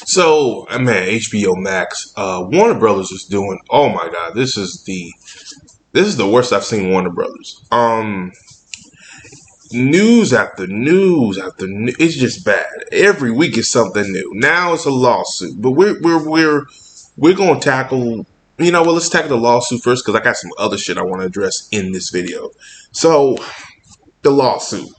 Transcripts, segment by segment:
So, man, HBO Max, Warner Brothers is doing. Oh my God, this is the worst I've seen Warner Brothers. News after news after news, it's just bad. Every week is something new. Now it's a lawsuit, but we're gonna tackle. You know, well, let's tackle the lawsuit first because I got some other shit I want to address in this video. So, the lawsuit.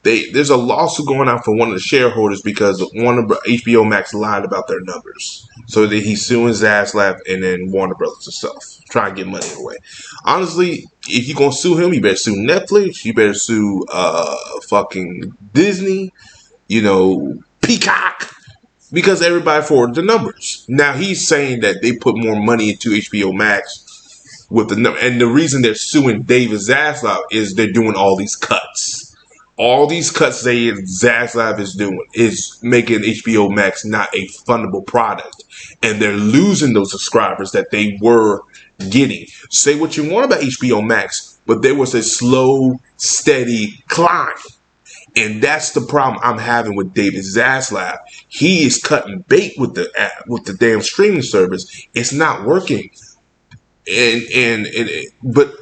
There's a lawsuit going on for one of the shareholders because HBO Max lied about their numbers. So that he's suing Zaslav and then Warner Brothers itself, trying to get money away. Honestly, if you're gonna sue him, you better sue Netflix. You better sue fucking Disney. Peacock, because everybody forwarded the numbers. Now he's saying that they put more money into HBO Max with the number, and the reason they're suing David Zaslav is they're doing all these cuts. All these cuts they Zaslav is doing is making HBO Max not a fundable product. And they're losing those subscribers that they were getting. Say what you want about HBO Max, but there was a slow, steady climb. And that's the problem I'm having with David Zaslav. He is cutting bait with the damn streaming service. It's not working. But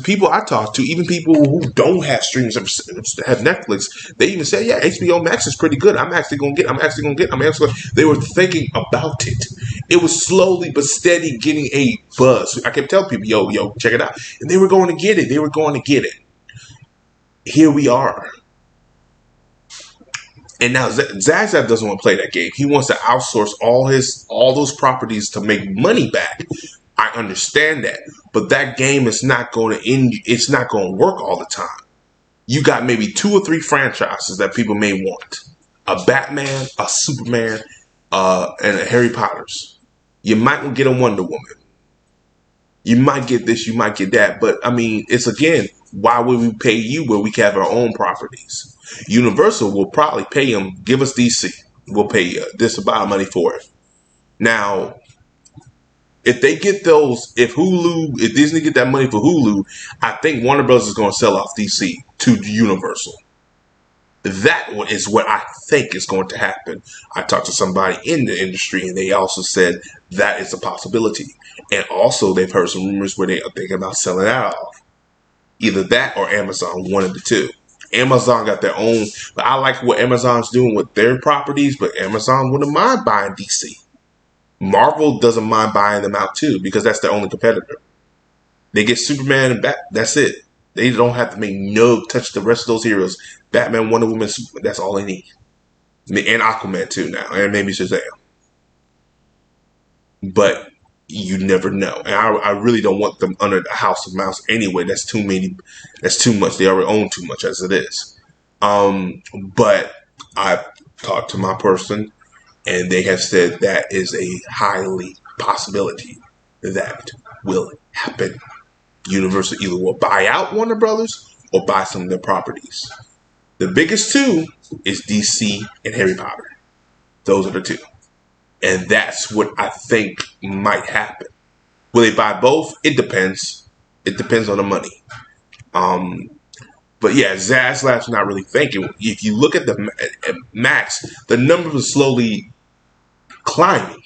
people I talk to, even people who don't have streams, have Netflix, they even say, yeah, HBO Max is pretty good. I'm actually gonna get. They were thinking about it. It was slowly but steady getting a buzz. I kept telling people, yo, check it out, and they were going to get it. Here we are. And now Zaslav doesn't want to play that game. He wants to outsource all those properties to make money back. I understand that, but that game is not going to end. It's not going to work all the time. You got maybe 2 or 3 franchises that people may want: a Batman, a Superman, and a Harry Potter's. You might get a Wonder Woman. You might get this, you might get that. But I mean, it's again, why would we pay you where we can have our own properties? Universal will probably pay them. Give us DC. We'll pay you this amount of money for it. Now, if they get those, if Disney get that money for Hulu, I think Warner Bros. Is going to sell off DC to Universal. That is what I think is going to happen. I talked to somebody in the industry, and they also said that is a possibility. And also, they've heard some rumors where they are thinking about selling that off. Either that or Amazon, one of the two. Amazon got their own, but I like what Amazon's doing with their properties, but Amazon wouldn't mind buying DC. Marvel doesn't mind buying them out too, because that's their only competitor. They get Superman and Bat. That's it. They don't have to touch the rest of those heroes. Batman, Wonder Woman, Superman, that's all they need. And Aquaman too now, and maybe Shazam. But you never know. And I really don't want them under the House of Mouse anyway. That's too many. That's too much. They already own too much as it is. But I talked to my person, and they have said that is a highly possibility that will happen. Universal either will buy out Warner Brothers or buy some of their properties. The biggest two is DC and Harry Potter. Those are the two. And that's what I think might happen. Will they buy both? It depends. It depends on the money. But yeah, Zaslav's not really thinking. If you look at at Max, the numbers were slowly climbing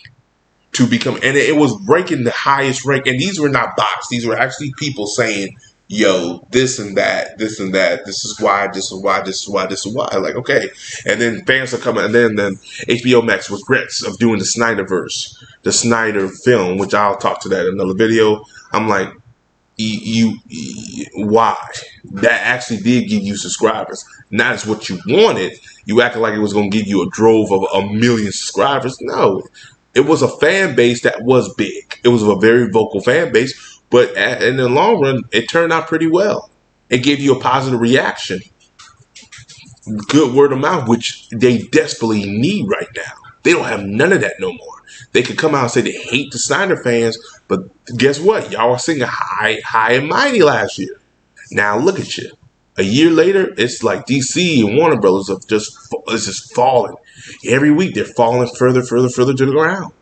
to become, and it was breaking the highest rank. And these were not bots; these were actually people saying, "Yo, this and that, this and that. This is why. This is why. This is why. This is why." Like, okay, and then fans are coming, and then HBO Max regrets of doing the Snyderverse, the Snyder film, which I'll talk to that in another video. I'm like, why? That actually did give you subscribers. Not as what you wanted. You acted like it was going to give you a drove of 1 million subscribers. No, it was a fan base that was big. It was a very vocal fan base, but in the long run, it turned out pretty well. It gave you a positive reaction. Good word of mouth, which they desperately need right now. They don't have none of that no more. They could come out and say they hate the Snyder fans, but guess what? Y'all were singing high and mighty last year. Now look at you. A year later, it's like DC and Warner Brothers it's just falling. Every week they're falling further to the ground.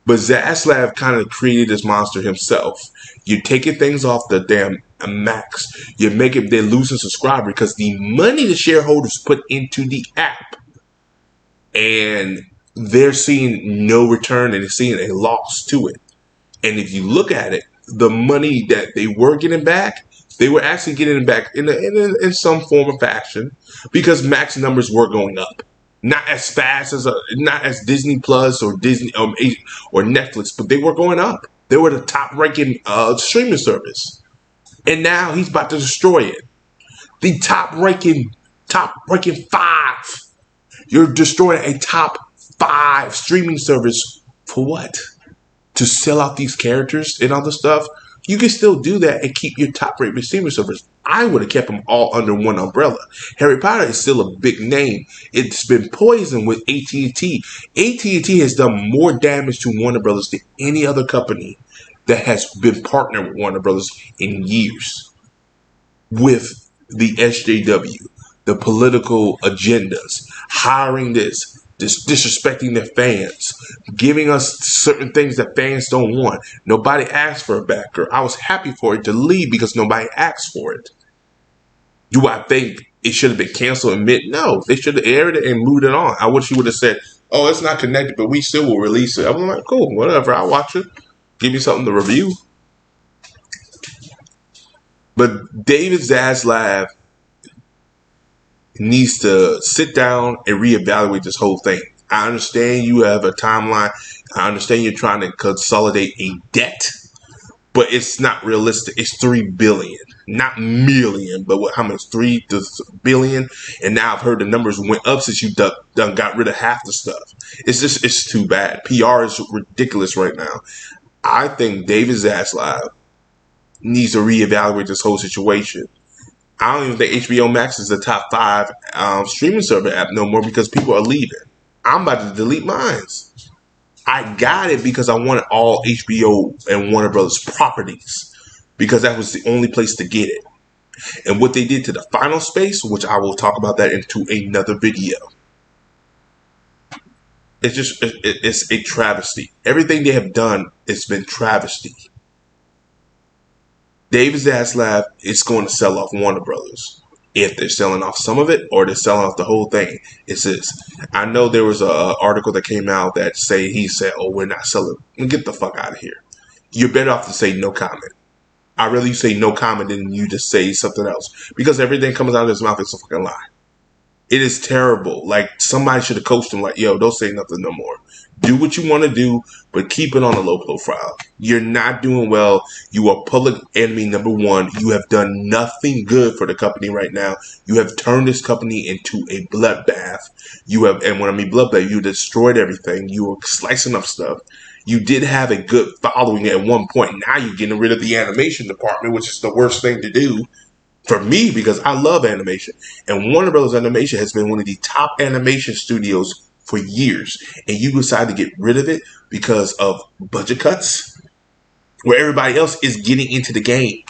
But Zaslav kind of created this monster himself. You're taking things off the damn Max. They're losing subscribers because the money the shareholders put into the app. And they're seeing no return and they're seeing a loss to it. And if you look at it, the money that they were getting back, they were actually getting it back in some form of fashion because Max numbers were going up. Not as fast as not as Disney Plus or Disney or Netflix, but they were going up. They were the top ranking streaming service, and now he's about to destroy it. The top ranking five. You're destroying a top five streaming service for what? To sell out these characters and other stuff? You can still do that and keep your top rated streaming service. I would have kept them all under one umbrella. Harry Potter is still a big name. It's been poisoned with AT&T. AT&T has done more damage to Warner Brothers than any other company that has been partnered with Warner Brothers in years. With the SJW, the political agendas, hiring this disrespecting their fans, giving us certain things that fans don't want. Nobody asked for a backer. I was happy for it to leave because nobody asked for it. Do I think it should have been canceled and mid? No, they should have aired it and moved it on. I wish you would have said, "Oh, it's not connected, but we still will release it." I'm like, cool, whatever. I'll watch it. Give me something to review. But David Zaslav needs to sit down and reevaluate this whole thing. I understand you have a timeline. I understand you're trying to consolidate a debt, but it's not realistic. It's $3 billion, not million, but how much? $3 billion. And now I've heard the numbers went up since you done got rid of half the stuff. It's too bad. PR is ridiculous right now. I think David Zaslav needs to reevaluate this whole situation. I don't even think HBO Max is the top 5 streaming server app no more because people are leaving. I'm about to delete mine. I got it because I wanted all HBO and Warner Brothers properties because that was the only place to get it. And what they did to the Final Space, which I will talk about that into another video. It's a travesty. Everything they have done, it's been travesty. David Zaslav is going to sell off Warner Brothers. If they're selling off some of it or they're selling off the whole thing, it's this. I know there was an article that came out that he said, "Oh, we're not selling." Get the fuck out of here. You're better off to say no comment. I'd rather you say no comment than you just say something else because everything comes out of his mouth is a fucking lie. It is terrible. Like somebody should have coached him like, "Yo, don't say nothing no more. Do what you want to do, but keep it on a low profile. You're not doing well. You are public enemy number 1. You have done nothing good for the company right now. You have turned this company into a bloodbath. And when I mean bloodbath, you destroyed everything. You were slicing up stuff. You did have a good following at one point. Now you're getting rid of the animation department, which is the worst thing to do for me because I love animation. And Warner Brothers Animation has been one of the top animation studios for years, and you decide to get rid of it because of budget cuts where everybody else is getting into the game.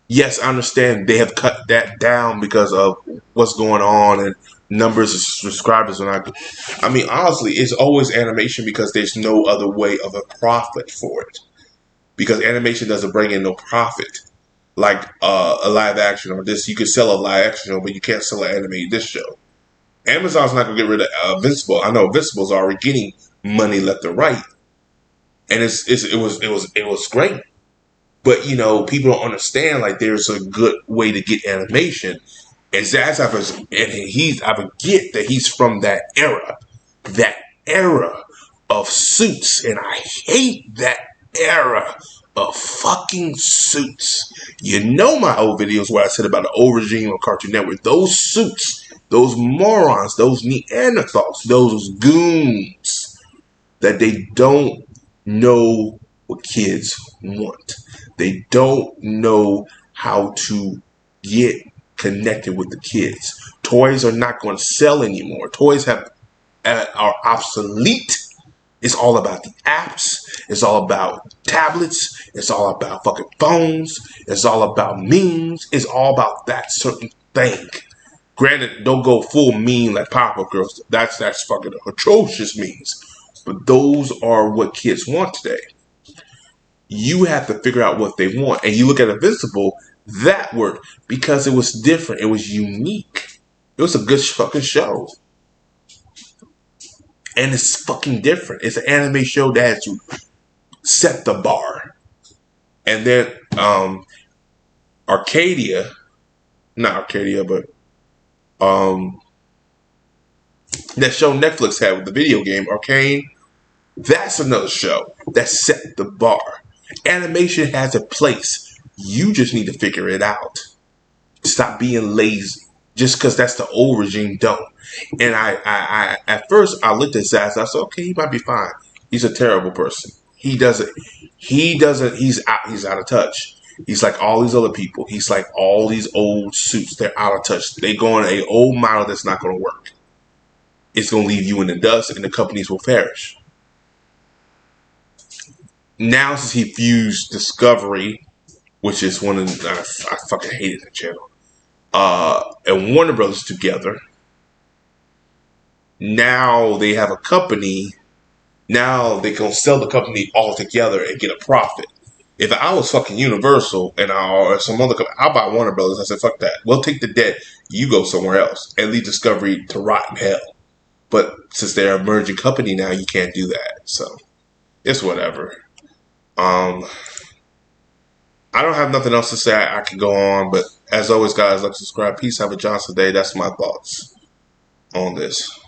Yes, I understand they have cut that down because of what's going on and numbers of subscribers. I mean, honestly, it's always animation because there's no other way of a profit for it because animation doesn't bring in no profit like a live action or this. You can sell a live action show, but you can't sell an animated this show. Amazon's not gonna get rid of Invincible. I know Invincible's already getting money left and right, and it was great. But you know, people don't understand. Like, there's a good way to get animation, and I forget that he's from that era of Suits, and I hate that era of fucking Suits. You know my old videos where I said about the old regime of Cartoon Network. Those Suits. Those morons, those Neanderthals, those goons that they don't know what kids want. They don't know how to get connected with the kids. Toys are not going to sell anymore. Toys are obsolete. It's all about the apps. It's all about tablets. It's all about fucking phones. It's all about memes. It's all about that certain thing. Granted, don't go full mean like Pop-Up Girls. That's fucking atrocious memes. But those are what kids want today. You have to figure out what they want. And you look at Invincible, that worked because it was different. It was unique. It was a good fucking show. And it's fucking different. It's an anime show that has to set the bar. And then Arcadia, not Arcadia, but um, that show Netflix had with the video game Arcane, that's another show that set the bar. Animation has a place. You just need to figure it out. Stop being lazy. Just because that's the old regime, don't. And I at first I looked at Zaz. I said, okay, he might be fine. He's a terrible person. He doesn't. He's out of touch. He's like all these other people. He's like all these old suits. They're out of touch. They go on a old model that's not going to work. It's going to leave you in the dust, and the companies will perish. Now, since he fused Discovery, which is one of the, I fucking hated that channel, and Warner Brothers together. Now they have a company. Now they can sell the company all together and get a profit. If I was fucking Universal and or some other company, I'll buy Warner Brothers. I said, fuck that. We'll take the debt. You go somewhere else and leave Discovery to rot in hell. But since they're a merging company now, you can't do that. So it's whatever. Um, I don't have nothing else to say. I could go on, but as always, guys, like, subscribe. Peace. Have a Johnson day. That's my thoughts on this.